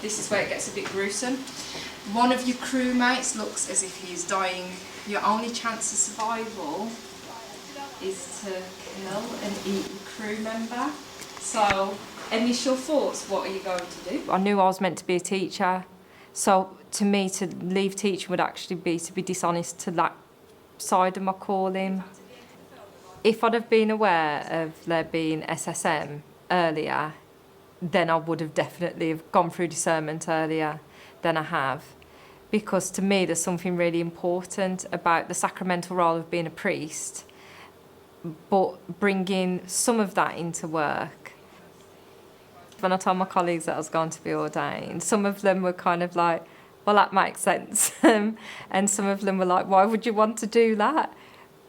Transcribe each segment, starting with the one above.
This is where it gets a bit gruesome. One of your crewmates looks as if he's dying. Your only chance of survival is to kill and eat your crew member. So, initial thoughts, what are you going to do? I knew I was meant to be a teacher, so to me to leave teaching would actually be to be dishonest to that side of my calling. If I'd have been aware of there being SSM earlier, then I would have definitely have gone through discernment earlier than I have. Because to me, there's something really important about the sacramental role of being a priest, but bringing some of that into work. When I told my colleagues that I was going to be ordained, some of them were kind of like, well, that makes sense. And some of them were like, why would you want to do that?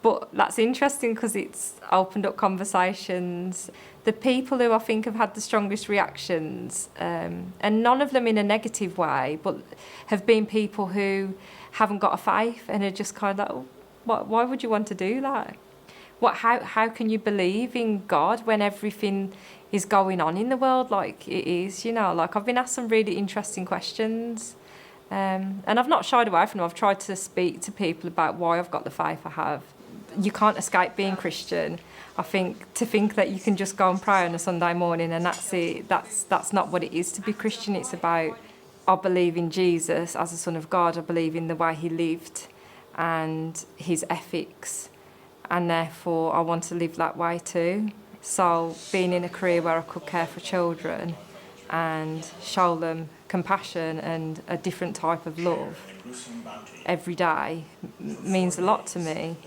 But that's interesting because it's opened up conversations. The people who I think have had the strongest reactions, and none of them in a negative way, but have been people who haven't got a faith and are just kind of like, oh, why would you want to do that? How can you believe in God when everything is going on in the world like it is? You know, like I've been asked some really interesting questions. And I've not shied away from them. I've tried to speak to people about why I've got the faith I have. You can't escape being Christian. I think to think that you can just go and pray on a Sunday morning and that's it, that's not what it is to be Christian. It's about, I believe in Jesus as a Son of God. I believe in the way he lived and his ethics, and therefore I want to live that way too. So being in a career where I could care for children and show them compassion and a different type of love every day means a lot to me.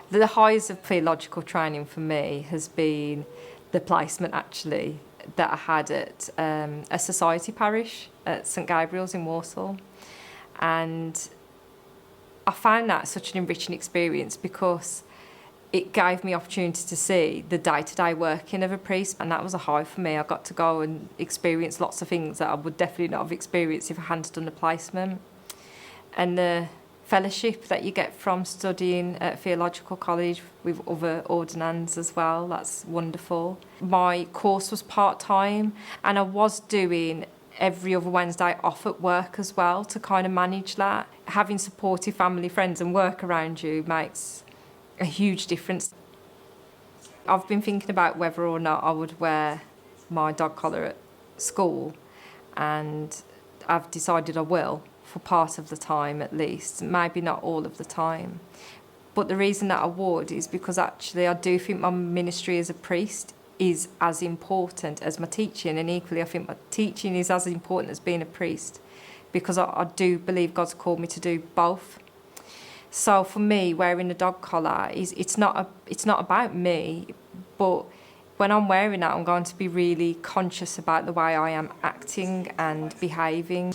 The highs of theological training for me has been the placement actually that I had at a society parish at St Gabriel's in Walsall, and I found that such an enriching experience because it gave me opportunity to see the day-to-day working of a priest, and that was a high for me. I got to go and experience lots of things that I would definitely not have experienced if I hadn't done the placement. And the fellowship that you get from studying at theological college with other ordinands as well, that's wonderful. My course was part-time and I was doing every other Wednesday off at work as well to kind of manage that. Having supportive family, friends and work around you makes a huge difference. I've been thinking about whether or not I would wear my dog collar at school, and I've decided I will for part of the time at least, maybe not all of the time. But the reason that I would is because actually I do think my ministry as a priest is as important as my teaching, and equally I think my teaching is as important as being a priest, because I do believe God's called me to do both. So for me, wearing the dog collar it's not about me, but when I'm wearing that, I'm going to be really conscious about the way I am acting and behaving.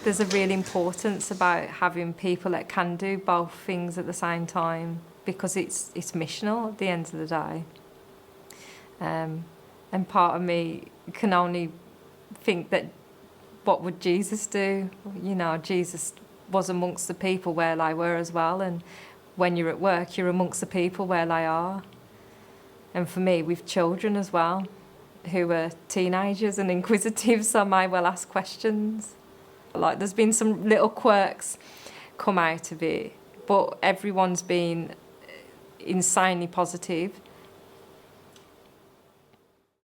There's a real importance about having people that can do both things at the same time, because it's missional at the end of the day. And part of me can only think that, what would Jesus do? You know, Jesus was amongst the people where they were as well, and when you're at work, you're amongst the people where they are. And for me, with children as well, who are teenagers and inquisitive, so I may well ask questions. Like, there's been some little quirks come out of it, but everyone's been insanely positive.